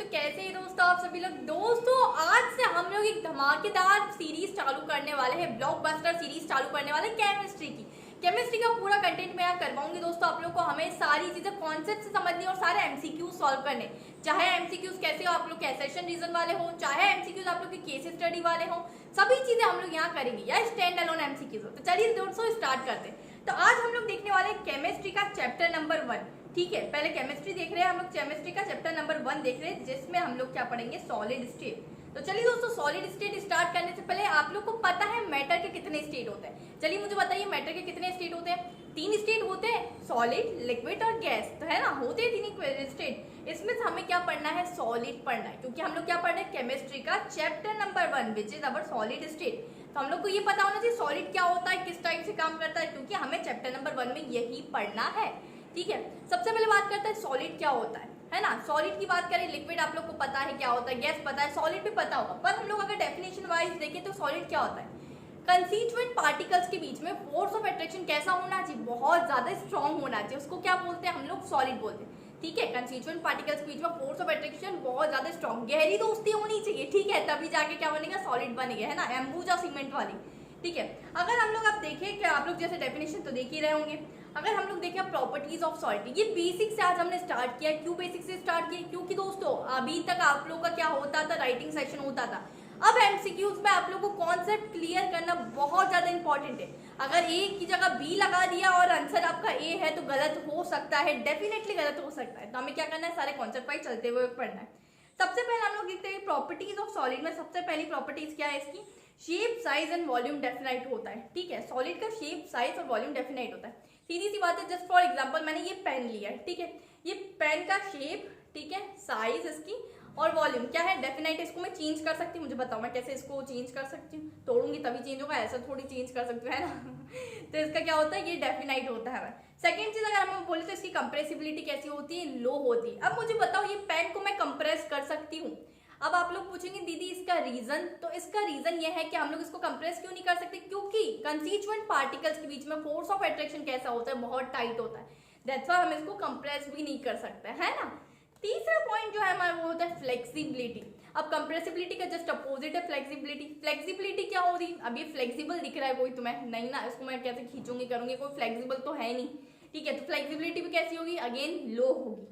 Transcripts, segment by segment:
तो कैसे हैं दोस्तों आप सभी लोग। दोस्तों आज से हम लोग एक धमाकेदार सीरीज चालू करने वाले हैं, ब्लॉकबस्टर सीरीज चालू करने वाले केमिस्ट्री की। केमिस्ट्री का पूरा कंटेंट मैं करवाऊंगी दोस्तों आप लोग को। हमें सारी चीजें कॉन्सेप्ट से समझनी और सारे एमसीक्यू सॉल्व करने, चाहे एमसीक्यूज कैसे हो आप लोग के सेशन रीजन वाले हो, चाहे एमसीक्यूज आप लोग के केस स्टडी वाले हो, सभी चीजें हम लोग यहाँ करेंगे या स्टैंड अलोन एमसीक्यूज हो। तो चलिए दोस्तों स्टार्ट करते हैं। तो आज हम लोग देखने वाले केमिस्ट्री का चैप्टर नंबर 1। ठीक है, पहले केमिस्ट्री देख रहे हैं हम लोग, केमिस्ट्री का चैप्टर नंबर 1 देख रहे हैं जिसमें हम लोग क्या पढ़ेंगे, सॉलिड स्टेट। तो चलिए दोस्तों सॉलिड स्टेट स्टार्ट करने से पहले आप लोग को पता है मैटर के कितने स्टेट होते हैं। चलिए मुझे बताइए मैटर के कितने स्टेट होते हैं। 3 स्टेट होते हैं, सॉलिड, लिक्विड और गैस, तो है ना, होते हैं 3 स्टेट। इसमें से हमें क्या पढ़ना है, सॉलिड पढ़ना है, क्योंकि हम लोग क्या पढ़ रहे हैं, केमिस्ट्री का chapter number 1 which is our solid state. तो हम लोग को ये पता होना चाहिए सॉलिड क्या होता है, किस टाइप से काम करता है, क्योंकि हमें चैप्टर नंबर 1 में यही पढ़ना है। ठीक है, सबसे पहले बात करते हैं सॉलिड क्या होता है ना। सॉलिड की बात करें, लिक्विड आप लोग को पता है क्या होता है, गैस पता है, सॉलिड भी पता होगा। पर हम लोग अगर डेफिनेशन वाइज देखें तो सॉलिड क्या होता है, कंस्टिट्यूएंट पार्टिकल्स के बीच में फोर्स ऑफ अट्रैक्शन कैसा होना चाहिए, बहुत ज्यादा स्ट्रॉन्ग होना चाहिए। उसको क्या बोलते हैं हम लोग, सॉलिड बोलते हैं। ठीक है, कंस्टिट्यूएंट पार्टिकल्स के बीच में फोर्स ऑफ अट्रैक्शन बहुत ज्यादा स्ट्रॉन्ग, गहरी दोस्ती होनी चाहिए। ठीक है, तभी जाके क्या बनेगा, सॉलिड बनेगा, है ना, एम्बूजा सीमेंट वाली। ठीक है, अगर हम लोग आप देखें कि आप लोग जैसे डेफिनेशन तो देख ही रहे होंगे, अगर हम लोग देखें प्रॉपर्टीज ऑफ सॉलिड, ये बेसिक से आज हमने स्टार्ट किया। क्यों बेसिक से स्टार्ट किया, क्योंकि दोस्तों अभी तक आप लोग का क्या होता था, राइटिंग सेक्शन होता था। अब एमसीक्यूज में आप लोग को कॉन्सेप्ट क्लियर करना बहुत ज्यादा इंपॉर्टेंट है। अगर ए की जगह बी लगा दिया और आंसर आपका ए है तो गलत हो सकता है, डेफिनेटली गलत हो सकता है। तो हमें क्या करना है, सारे कॉन्सेप्ट वाइज चलते हुए पढ़ना है। सबसे पहले हम लोग देखते हैं प्रॉपर्टीज ऑफ सॉलिड में। सबसे पहली प्रॉपर्टीज क्या है इसकी, shape, size and volume definite होता है। ठीक है, सॉलिड का शेप, साइज और वॉल्यूम डेफिनाइट होता है। सीधी सी बात है, जस्ट फॉर एग्जांपल मैंने ये पेन लिया है। ठीक है, ये पेन का शेप, ठीक है, साइज इसकी और वॉल्यूम क्या है, डेफिनाइट। इसको मैं चेंज कर सकती हूँ, मुझे बताओ मैं कैसे इसको चेंज कर सकती हूँ, तोड़ूंगी तभी चेंज होगा, ऐसा थोड़ी चेंज कर सकती हूँ, है ना। तो इसका क्या होता है, ये डेफिनाइट होता है। सेकेंड चीज अगर हम बोले तो इसकी कंप्रेसिबिलिटी कैसी होती है, लो होती है। अब मुझे बताओ ये पेन को मैं कंप्रेस कर सकती हूँ। अब आप लोग पूछेंगे दीदी इसका रीजन, तो इसका रीजन ये है कि हम लोग इसको कंप्रेस क्यों नहीं कर सकते, क्योंकि कंस्टिट्यूएंट पार्टिकल्स के बीच में फोर्स ऑफ अट्रैक्शन कैसा होता है, बहुत टाइट होता है। दैट्स व्हाई हम इसको कंप्रेस भी नहीं कर सकते, है ना। तीसरा पॉइंट जो है हमारा वो होता है फ्लेक्सिबिलिटी। अब कंप्रेसिबिलिटी का जस्ट अपोजिट है फ्लेक्सिबिलिटी। फ्लेक्सिबिलिटी क्या होगी, अब ये फ्लेक्सिबल दिख रहा है कोई तुम्हें, नहीं ना, इसको मैं कैसे खींचूंगी करूंगी, कोई फ्लेक्सिबल तो है नहीं। ठीक है, तो फ्लेक्सिबिलिटी भी कैसी होगी, अगेन लो होगी।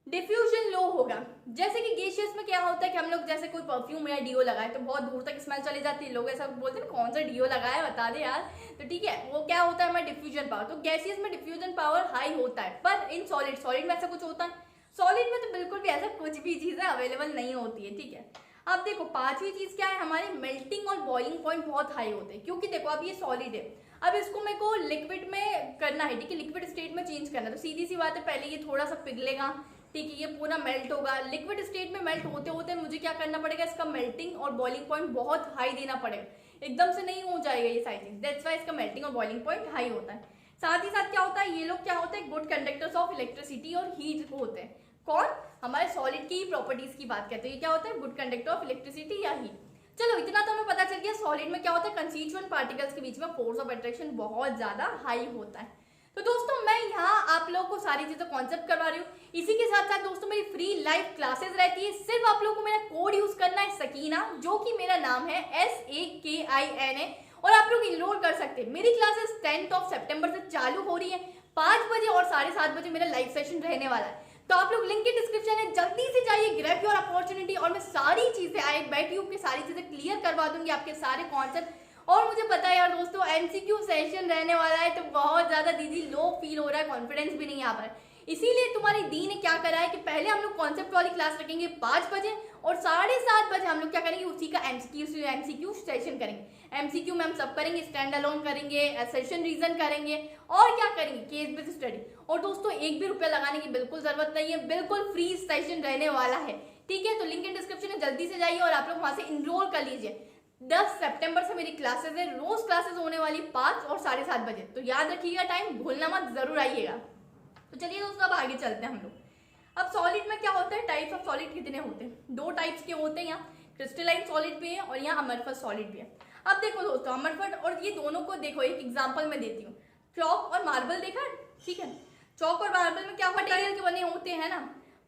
डिफ्यूजन लो होगा। जैसे कि गैसियस में क्या होता है कि हम लोग जैसे कोई परफ्यूम या डीओ लगाए तो बहुत दूर तक स्मेल चली जाती है, लोग ऐसा बोलते हैं ना कौन सा डीओ लगाया बता दे यार। तो ठीक है, वो क्या होता है हमारा डिफ्यूजन पावर। तो गैसियस में डिफ्यूजन पावर हाई होता है, पर इन सॉलिड, सॉलिड में ऐसा कुछ होता है, सॉलिड में तो बिल्कुल भी ऐसा कुछ भी चीजें अवेलेबल नहीं होती है। ठीक है, अब देखो पांचवी चीज क्या है, हमारी मेल्टिंग और बॉइलिंग पॉइंट बहुत हाई होते हैं, क्योंकि देखो अब ये सॉलिड है, अब इसको मेरे को लिक्विड में करना है। ठीक है, लिक्विड स्टेट में चेंज करना है, तो सीधी सी बात है पहले ये थोड़ा सा पिघलेगा। ठीक है, ये पूरा मेल्ट होगा, लिक्विड स्टेट में मेल्ट होते होते मुझे क्या करना पड़ेगा, इसका मेल्टिंग और बॉइलिंग पॉइंट बहुत हाई देना पड़ेगा, एकदम से नहीं हो जाएगा ये सारी चीज। दैट्स व्हाई इसका मेल्टिंग और बॉइलिंग पॉइंट हाई होता है। साथ ही साथ क्या होता है, ये लोग क्या होते हैं, गुड कंडक्टर्स ऑफ इलेक्ट्रिसिटी और हीट होते हैं। कौन, हमारे सॉलिड की प्रॉपर्टीज की बात करते हैं, ये क्या होता है, गुड कंडक्टर ऑफ इलेक्ट्रिसिटी या हीट। चलो इतना तो हमें पता चल गया सॉलिड में क्या होता है, कंस्टिट्यूएंट पार्टिकल्स के बीच में फोर्स ऑफ अट्रैक्शन बहुत ज्यादा हाई होता है। तो दोस्तों मैं यहाँ आप लोगों को सारी चीजें कॉन्सेप्ट करवा रही हूँ। इसी के साथ साथ दोस्तों मेरी फ्री लाइव क्लासेस रहती है, सिर्फ आप लोगों को मेरा कोड यूज करना है सकीना, जो कि मेरा नाम है SAKINA, और आप लोग इनरोल कर सकते हैं। मेरी क्लासेस 10 सितंबर से चालू हो रही है, 5 बजे और 7:30 बजे मेरा लाइव सेशन रहने वाला है। तो आप लोग लिंक के डिस्क्रिप्शन है, जल्दी से जाइए, ग्रैब योर अपॉर्चुनिटी, और मैं सारी चीजें आई बैठ यू के सारी चीजें क्लियर करवा दूंगी, आपके सारे कॉन्सेप्ट। और मुझे पता है यार दोस्तों एमसीक्यू सेशन रहने वाला है, तो बहुत ज्यादा दीदी लो फील हो रहा है, कॉन्फिडेंस भी नहीं आ पा रहा है। इसीलिए तुम्हारी दी ने क्या करा है कि पहले हम लोग कॉन्सेप्ट वाली क्लास रखेंगे 5 बजे, और 7:30 बजे हम लोग क्या करेंगे, उसी का एमसीक्यू सेशन करेंगे। एमसीक्यू में हम सब करेंगे, स्टैंड अलोन करेंगे, सेशन रीजन करेंगे, और क्या करेंगे, केस बेस्ड स्टडी। और दोस्तों 1 भी रुपया लगाने की बिल्कुल जरूरत नहीं है, बिल्कुल फ्री सेशन रहने वाला है। ठीक है, तो लिंक इन डिस्क्रिप्शन में जल्दी से जाइए और आप लोग वहां से इनरोल कर लीजिए। 10 सितंबर से मेरी क्लासेस है, रोज क्लासेस होने वाली 5 और 7:30 बजे, तो याद रखिएगा, टाइम भूलना मत, जरूर आइएगा। तो चलिए दोस्तों अब आगे चलते हैं हम लोग। अब सॉलिड में क्या होता है, टाइप्स ऑफ सॉलिड कितने होते हैं, 2 टाइप्स के होते हैं, यहाँ क्रिस्टलाइन सॉलिड भी है और यहाँ अमरफस सॉलिड भी है। अब देखो दोस्तों अमरफस और ये दोनों को देखो, एक एग्जांपल मैं देती हूँ, चौक और मार्बल देखा। ठीक है, चौक और मार्बल में क्या मटेरियल के बने होते हैं ना,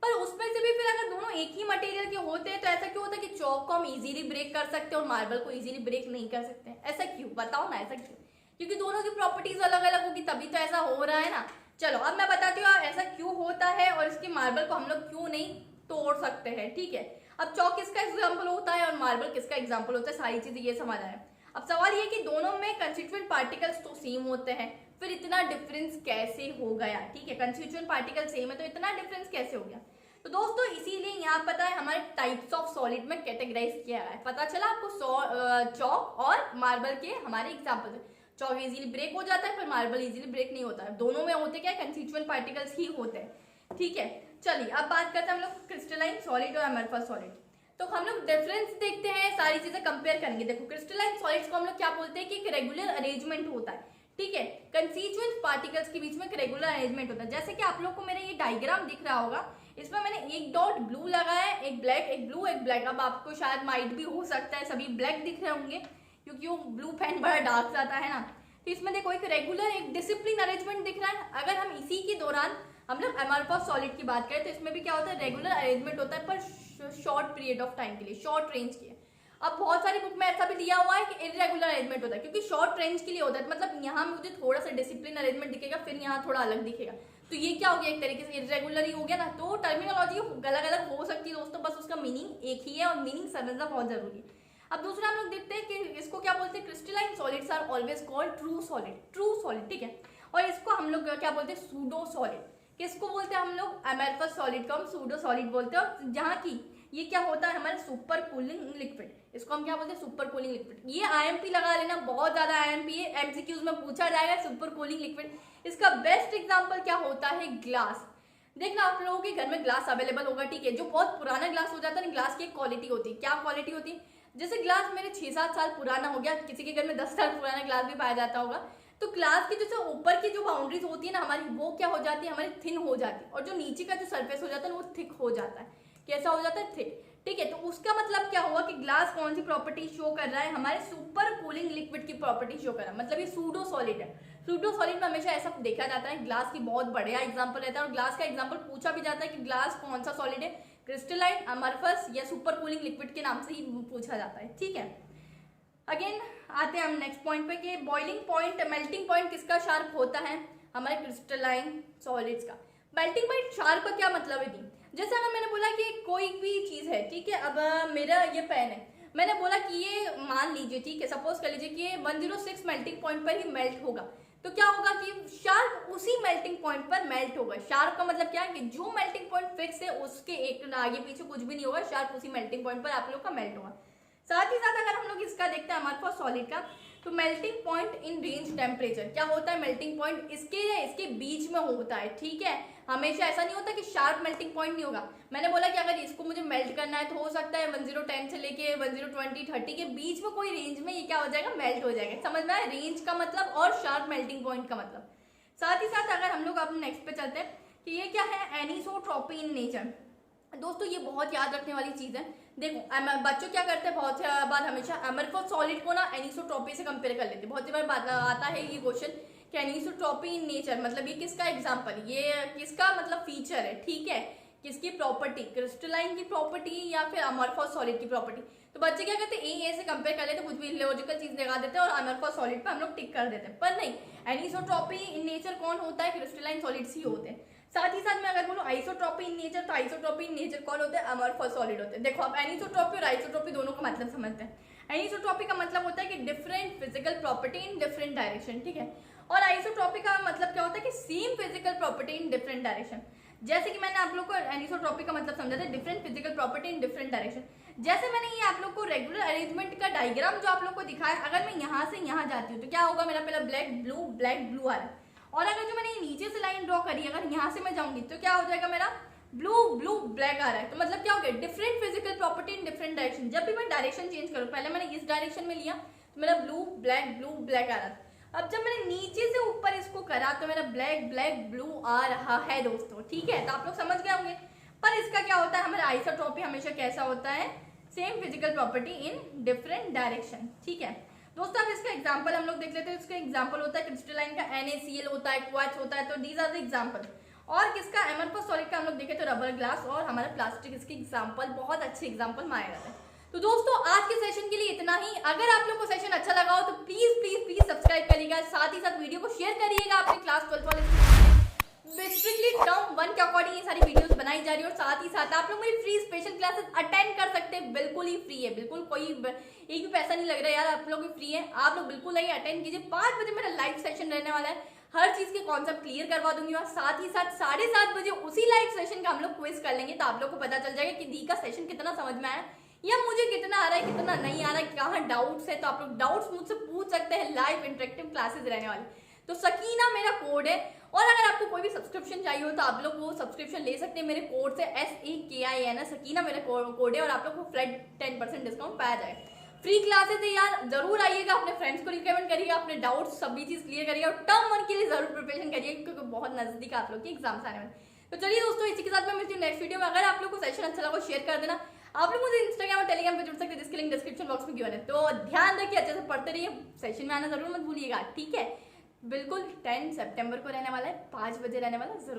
पर उसमें से भी फिर अगर दोनों दोनों एक ही मटेरियल के होते हैं तो ऐसा क्यों होता है कि चौक को हम इजीली ब्रेक कर सकते हैं और मार्बल को इजीली ब्रेक नहीं कर सकते हैं? ऐसा क्यों, बताओ ना, ऐसा क्यों? क्योंकि दोनों की प्रॉपर्टीज अलग अलग होगी, तभी तो ऐसा हो रहा है ना। चलो अब मैं बताती हूँ ऐसा क्यों होता है और इसकी मार्बल को हम लोग क्यों नहीं तोड़ सकते हैं, ठीक है। अब चौक किसका एग्जाम्पल होता है और मार्बल किसका एग्जाम्पल होता है, सारी चीजें ये समझ आए। अब सवाल ये कि दोनों में कंस्टिट्यूएंट पार्टिकल्स तो सेम होते हैं, फिर इतना डिफरेंस कैसे हो गया, ठीक है। कंस्टिट्यूएंट पार्टिकल सेम है तो इतना डिफरेंस कैसे हो गया? तो दोस्तों इसीलिए यहाँ पता है हमारे टाइप्स ऑफ सॉलिड में कैटेगराइज किया गया है। पता चला आपको चौक और मार्बल के हमारे एग्जाम्पल। चौक इजीली ब्रेक हो जाता है, फिर मार्बल इजीली ब्रेक नहीं होता है। दोनों में होते क्या, कंस्टिट्यूएंट पार्टिकल्स ही होते हैं, ठीक है। चलिए अब बात करते हैं हम लोग क्रिस्टलाइन सॉलिड और अमरफस सॉलिड। तो हम लोग डिफरेंस देखते हैं, सारी चीजें कंपेयर करेंगे। देखो क्रिस्टलाइन सॉलिड्स को हम लोग क्या बोलते हैं कि एक रेगुलर अरेंजमेंट होता है, ठीक है। कंस्टिट्यूएंट पार्टिकल्स के बीच में एक रेगुलर अरेंजमेंट होता है। जैसे कि आप लोग को मेरा ये डायग्राम दिख रहा होगा, इसमें मैंने एक डॉट ब्लू लगाया है, एक ब्लैक, एक ब्लू, एक ब्लैक। अब आपको शायद माइट भी हो सकता है सभी ब्लैक दिख रहे होंगे क्योंकि वो ब्लू पेन बड़ा डार्क जाता है ना। तो इसमें देखो एक रेगुलर, एक डिसिप्लिन अरेंजमेंट दिख रहा है। अगर हम इसी के दौरान हम लोग अमरफस सॉलिड की बात करें तो इसमें भी क्या होता है, रेगुलर अरेंजमेंट होता है पर शॉर्ट पीरियड ऑफ टाइम के लिए, शॉर्ट रेंज के। अब बहुत सारी बुक में ऐसा भी दिया हुआ है कि इरेगुलर अरेंजमेंट होता है क्योंकि शॉर्ट रेंज के लिए होता है। मतलब यहाँ मुझे थोड़ा सा डिसिप्लिन अरेंजमेंट दिखेगा, फिर यहाँ थोड़ा अलग दिखेगा, तो ये क्या हो गया, एक तरीके से इरेगुलर ही हो गया ना। तो टर्मिनोलॉजी अलग अलग हो सकती है दोस्तों, बस उसका मीनिंग एक ही है और मीनिंग समझना बहुत जरूरी है। अब दूसरा हम लोग देखते हैं कि इसको क्या बोलते हैं, crystalline solids are always called true solid, true solid, ठीक है। और इसको हम लोग क्या बोलते हैं, सूडो सॉलिड। किसको बोलते हैं हम लोग, अमरफस सॉलिड को हम सूडो सॉलिड बोलते हैं। और जहाँ की ये क्या होता है हमारे सुपर कूलिंग लिक्विड, इसको हम क्या बोलते हैं, सुपर कूलिंग लिक्विड। ये आईएमपी लगा लेना, बहुत ज्यादा आईएमपी है, एमसीक्यूज में पूछा जाएगा सुपर कूलिंग लिक्विड। इसका बेस्ट एग्जांपल क्या होता है, ग्लास। देखना आप लोगों के घर में ग्लास अवेलेबल होगा, ठीक है। जो बहुत पुराना ग्लास हो जाता है ना, ग्लास की एक क्वालिटी होती है। क्या क्वालिटी होती है, जैसे ग्लास मेरे 6-7 साल पुराना हो गया, किसी के घर में 10 साल पुराना ग्लास भी पाया जाता होगा, तो ग्लास की जो ऊपर की जो बाउंड्रीज होती है ना हमारी, वो क्या हो जाती है, हमारी थिन हो जाती है। और जो नीचे का जो सरफेस हो जाता है वो थिक हो जाता है। कैसा हो जाता है, थिक, ठीक है। तो उसका मतलब क्या हुआ कि ग्लास कौन सी प्रॉपर्टी शो कर रहा है, हमारे सुपर कूलिंग लिक्विड की प्रॉपर्टी शो कर रहा है। मतलब ये सूडो सॉलिड है। सूडो सॉलिड में हमेशा ऐसा देखा जाता है, ग्लास की बहुत बढ़िया एग्जांपल रहता है। और ग्लास का एग्जांपल पूछा भी जाता है कि ग्लास कौन सा सॉलिड है, क्रिस्टलाइन, अमरफस या सुपर कूलिंग लिक्विड के नाम से ही पूछा जाता है, ठीक है। अगेन आते हैं हम नेक्स्ट पॉइंट पे कि बॉइलिंग पॉइंट, मेल्टिंग पॉइंट किसका शार्प होता है, हमारे क्रिस्टलाइन सॉलिड्स का। मेल्टिंग पॉइंट शार्प का क्या मतलब है, जैसे अगर मैंने बोला कि कोई भी चीज है, ठीक है। अब मेरा ये पेन है, मैंने बोला कि ये मान लीजिए, ठीक है, सपोज कर लीजिए कि ये 106 मेल्टिंग पॉइंट पर ही मेल्ट होगा, तो क्या होगा कि शार्प उसी मेल्टिंग पॉइंट पर मेल्ट होगा। शार्प का मतलब क्या है कि जो मेल्टिंग पॉइंट फिक्स है उसके एक आगे पीछे कुछ भी नहीं होगा, शार्प उसी मेल्टिंग पॉइंट पर आप लोग का मेल्ट होगा। साथ ही साथ अगर हम लोग इसका देखते हैं हमारे पास सॉलिड का, तो melting point in range temperature क्या होता है, मेल्टिंग पॉइंट इसके या इसके बीच में होता है, ठीक है। हमेशा ऐसा नहीं होता कि शार्प मेल्टिंग पॉइंट नहीं होगा। मैंने बोला कि अगर इसको मुझे मेल्ट करना है तो हो सकता है 1010 से लेके 1020-30 के बीच में कोई रेंज में ये क्या हो जाएगा, मेल्ट हो जाएगा। समझ में आया, रेंज का मतलब और शार्प मेल्टिंग पॉइंट का मतलब। साथ ही साथ अगर हम लोग अपने नेक्स्ट पे चलते हैं कि ये क्या है, एनिसोट्रॉपी इन नेचर। दोस्तों ये बहुत याद रखने वाली चीज है। देखो बच्चों क्या करते हैं, बहुत बार हमेशा अमरफस सॉलिड को ना एनिसोट्रॉपी से कंपेयर कर लेते हैं। बहुत बार आता है ये क्वेश्चन कि एनिसोट्रॉपी इन नेचर मतलब ये किसका एग्जांपल, ये किसका मतलब फीचर है, ठीक है, किसकी प्रॉपर्टी, क्रिस्टलाइन की प्रॉपर्टी या फिर अमरफस सॉलिड की प्रॉपर्टी। तो बच्चे क्या करते हैं, ए से कंपेयर कर लेते, कुछ भी लॉजिकल चीज लगा देते हैं और अमरफस सॉलिड पे हम लोग टिक कर देते हैं। पर नहीं, एनिसोट्रॉपी इन नेचर कौन होता है, क्रिस्टलाइन सॉलिड्स ही होते हैं। साथ ही साथ मैं अगर बोलूं आइसोट्रॉपी इन नेचर, तो आइसोट्रॉपी इन नेचर कौन होते हैं, अमरफस सॉलिड होते हैं। देखो आप एनिसोट्रॉपी और आइसोट्रॉपी दोनों का मतलब समझते हैं। एनिसोट्रॉपी का मतलब होता है कि different physical property in different direction, ठीक है। और आइसोट्रॉपी का मतलब क्या होता है कि same physical property in different direction. जैसे कि मैंने आप लोग को एनिसोट्रॉपी का मतलब समझा था, different physical property in different direction. जैसे मैंने ये आप लोग को रेगुलर अरेंजमेंट का डायग्राम जो आप लोग को दिखाया, अगर मैं यहाँ से यहाँ जाती हूँ तो क्या होगा, मेरा पहला ब्लैक ब्लू आ रहा है। और अगर जो मैंने नीचे से लाइन ड्रॉ करी, अगर यहाँ से मैं जाऊंगी तो क्या हो जाएगा, मेरा ब्लू ब्लैक आ रहा है। तो मतलब क्या हो गया, different physical property in different direction. जब भी मैं डायरेक्शन चेंज करूँ, पहले मैंने इस डायरेक्शन में लिया तो मेरा ब्लू ब्लैक आ रहा था। अब जब मैंने नीचे से ऊपर इसको करा तो मेरा ब्लैक ब्लू आ रहा है दोस्तों, ठीक है। तो आप लोग समझ गए होंगे। पर इसका क्या होता है, हमारा आइसोट्रॉपी हमेशा कैसा होता है, same physical property in different direction, ठीक है दोस्तों। अब इसका एग्जांपल हम लोग देख लेते हैं। इसका एग्जांपल होता है क्रिस्टलाइन का NaCl होता है, क्वार्ट्ज होता है, तो दीज आर द एग्जांपल। और किसका एमरफॉस सॉलिड का हम लोग देखें तो रबर ग्लास और हमारा प्लास्टिक इसके एग्जाम्पल बहुत अच्छे एग्जाम्पल माने जाते हैं। तो दोस्तों आज के सेशन के लिए इतना ही। अगर आप लोग को सेशन अच्छा लगा हो तो प्लीज प्लीज प्लीज सब्सक्राइब करिएगा, साथ ही साथ वीडियो को शेयर करिएगा अपने क्लास 12 वाले। स्ट्रिक्टली टर्म 1 के अकॉर्डिंग ये सारी वीडियोस बनाई जा रही है और साथ ही साथ आप लोग मेरी फ्री स्पेशल क्लासेस अटेंड कर सकते हैं, बिल्कुल ही फ्री है, बिल्कुल कोई एक भी पैसा नहीं लग रहा है यार, आप लोग भी फ्री है, आप लोग बिल्कुल नहीं अटेंड कीजिए। 5 बजे मेरा लाइव सेशन रहने वाला है, हर चीज के कॉन्सेप्ट क्लियर करवा दूंगी और साथ ही साथ 7:30 बजे उसी लाइव सेशन का हम लोग क्विज कर लेंगे, तो आप लोग को पता चल जाएगा कि दी का सेशन कितना समझ में आया या मुझे कितना आ रहा है कितना नहीं आ रहा है, कहाँ डाउट्स है, तो आप लोग डाउट्स मुझसे पूछ सकते हैं। लाइव इंटरेक्टिव क्लासेस रहने वाली, तो सकीना मेरा कोड है और अगर आपको कोई भी सब्सक्रिप्शन चाहिए हो तो आप लोग वो सब्सक्रिप्शन ले सकते हैं मेरे कोड से, SEKIN सकीना मेरा कोड है और आप लोग को फ्लैट 10% डिस्काउंट पाया जाएगा। फ्री क्लासेस है यार, जरूर आइएगा, अपने फ्रेंड्स को रिकमेंड करिएगा, अपने डाउट्स सभी चीज क्लियर करिएगा और टर्म 1 के लिए जरूर प्रिपरेशन करिएगा क्योंकि बहुत नजदीक आप लोग के एग्जाम्स आने वाले। तो चलिए दोस्तों, इसी के साथ मैं मिलती हूँ नेक्स्ट वीडियो में। अगर आप लोग को सेशन अच्छा लगा शेयर कर देना, आप लोग मुझे इंस्टाग्राम और टेलीग्राम पे जुड़ सकते हैं जिसकी लिंक डिस्क्रिप्शन बॉक्स में गिवन है। तो ध्यान रखिए, अच्छे से पढ़ते रहिए, सेशन में आना जरूर मत भूलिएगा, ठीक है। बिल्कुल 10 सितंबर को रहने वाला है, 5 बजे रहने वाला है, जरूर